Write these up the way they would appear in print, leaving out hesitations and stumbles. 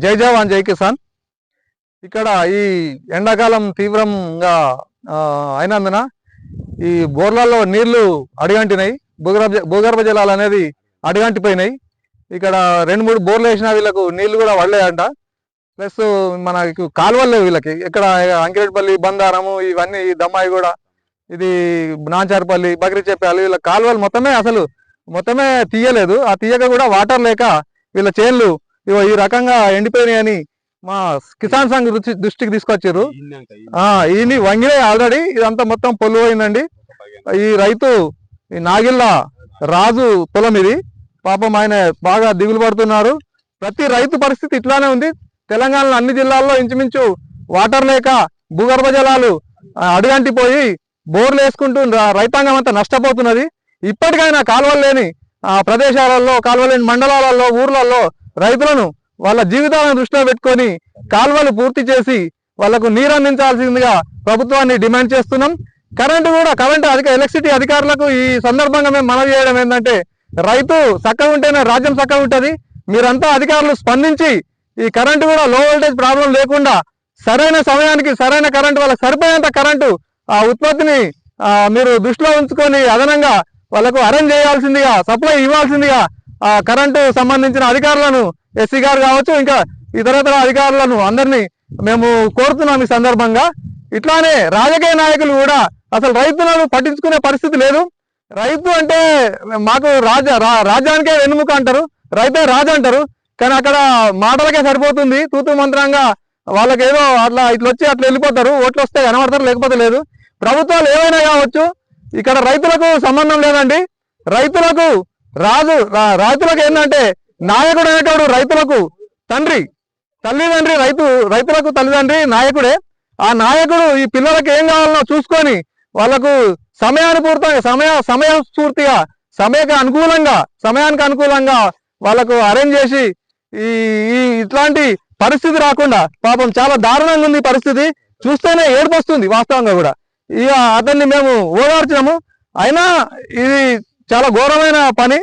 జై జవాన్ జై కిసాన్. ఇక్కడ ఈ ఎండాకాలం తీవ్రంగా అయినందున ఈ బోర్లలో నీళ్లు అడిగంటినాయి. భూగర్భ జలాలు అనేది అడిగంటిపోయినాయి. ఇక్కడ 2-3 బోర్లు వేసినా వీళ్ళకు నీళ్లు కూడా పడలేదంట. ప్లస్ మనకు కాలువలు లేవు వీళ్ళకి. ఇక్కడ అంకిరెడ్డిపల్లి, బందారము, ఇవన్నీ దమ్మాయి కూడా, ఇది నాంచార్పల్లి, బకరిచెప్పాలి, వీళ్ళ కాలువలు మొత్తమే తీయలేదు. ఆ తీయక కూడా వాటర్ లేక వీళ్ళ చేన్లు ఈ రకంగా ఎండిపోయినాయని మా కిసాన్ సంఘ్ దృష్టికి తీసుకొచ్చారు. ఈయన వంగినాయి ఆల్రెడీ. ఇదంతా మొత్తం పొల్లు పోయిందండి. ఈ రైతు ఈ నాగిళ్ళ రాజు పొలం ఇది. పాపం ఆయన బాగా దిగులు పడుతున్నారు. ప్రతి రైతు పరిస్థితి ఇట్లానే ఉంది. తెలంగాణలో అన్ని జిల్లాల్లో ఇంచుమించు వాటర్ లేక భూగర్భ జలాలు అడుగంటిపోయి బోర్లు వేసుకుంటూ రైతాంగం అంతా నష్టపోతున్నది. ఇప్పటికైనా కాలువలు లేని ప్రదేశాలలో, కాలువలు లేని మండలాలలో, ఊర్లలో రైతులను వాళ్ళ జీవితాలను దృష్టిలో పెట్టుకొని కాలువలు పూర్తి చేసి వాళ్లకు నీరు అందించాల్సిందిగా ప్రభుత్వాన్ని డిమాండ్ చేస్తున్నాం. ఎలక్ట్రిసిటీ అధికారులకు ఈ సందర్భంగా మేము మనవి చేయడం ఏంటంటే, రైతు చక్కగా ఉంటేనే రాజ్యం చక్కగా ఉంటుంది. మీరంతా అధికారులు స్పందించి ఈ కరెంటు కూడా లో వోల్టేజ్ ప్రాబ్లం లేకుండా సరైన సమయానికి సరైన కరెంటు, వాళ్ళకి సరిపోయేంత కరెంటు ఉత్పత్తిని మీరు దృష్టిలో ఉంచుకొని అదనంగా వాళ్ళకు అరేంజ్ చేయాల్సిందిగా, సప్లై ఇవ్వాల్సిందిగా కరెంటు సంబంధించిన అధికారులను, ఎస్సీ గారు కావచ్చు, ఇంకా ఇతరతర అధికారులను అందరినీ మేము కోరుతున్నాం ఈ సందర్భంగా. ఇట్లానే రాజకీయ నాయకులు కూడా అసలు రైతులను పట్టించుకునే పరిస్థితి లేదు. రైతు అంటే మాకు రాజ్యానికే వెన్నుముక అంటారు, రైతే రాజు అంటారు. కానీ అక్కడ మాటలకే సరిపోతుంది. తూతు మంత్రంగా వాళ్ళకి ఏదో అట్లా వచ్చి అట్లా వెళ్ళిపోతారు. ఓట్లు వస్తే కనబడతారు, లేకపోతే లేదు. ప్రభుత్వాలు ఏమైనా కావచ్చు, ఇక్కడ రైతులకు సంబంధం లేదండి. రైతులకు ఏంటంటే నాయకుడు అనేటోడు రైతులకు తల్లిదండ్రి, రైతులకు తల్లిదండ్రి నాయకుడే. ఆ నాయకుడు ఈ పిల్లలకి ఏం కావాలనో చూసుకొని వాళ్ళకు సమయస్ఫూర్తిగా సమయానికి అనుకూలంగా వాళ్ళకు అరేంజ్ చేసి ఇట్లాంటి పరిస్థితి రాకుండా, పాపం చాలా దారుణంగా ఉంది పరిస్థితి. చూస్తేనే ఏడుపు వస్తుంది వాస్తవంగా కూడా. ఇక అతన్ని మేము ఓదార్చినాము. అయినా ఇది చాలా ఘోరమైన పని.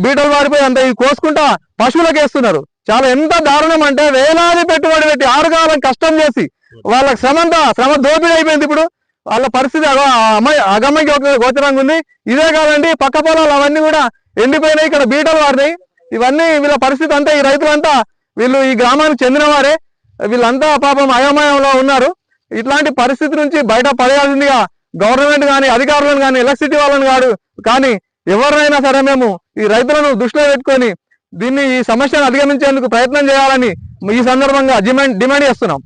బీటలు మారిపోయి అంత ఇది కోసుకుంటా పశువులకు వేస్తున్నారు. చాలా ఎంత దారుణం అంటే, వేలాది పెట్టుబడి పెట్టి 6 కాలం కష్టం చేసి వాళ్ళకి శ్రమ దోపిడీ అయిపోయింది. ఇప్పుడు వాళ్ళ పరిస్థితి అగమ్యకి గోచరంగా ఉంది. ఇదే కాదండి, పక్క పొలాలు అవన్నీ కూడా ఎండిపోయినాయి. ఇక్కడ బీటలు వారినాయి. ఇవన్నీ వీళ్ళ పరిస్థితి అంతా, ఈ రైతులంతా వీళ్ళు ఈ గ్రామానికి చెందిన వారే. వీళ్ళంతా పాపం అయోమయంలో ఉన్నారు. ఇట్లాంటి పరిస్థితి నుంచి బయట పడేయాల్సిందిగా గవర్నమెంట్ కానీ, అధికారులను కానీ, ఎలక్ట్రిసిటీ వాళ్ళని కానీ ఎవరినైనా సరే మేము ఈ రైతులను దృష్టిలో పెట్టుకొని ఈ సమస్యను అధిగమించేందుకు ప్రయత్నం చేయాలని ఈ సందర్భంగా డిమాండ్ చేస్తున్నాం.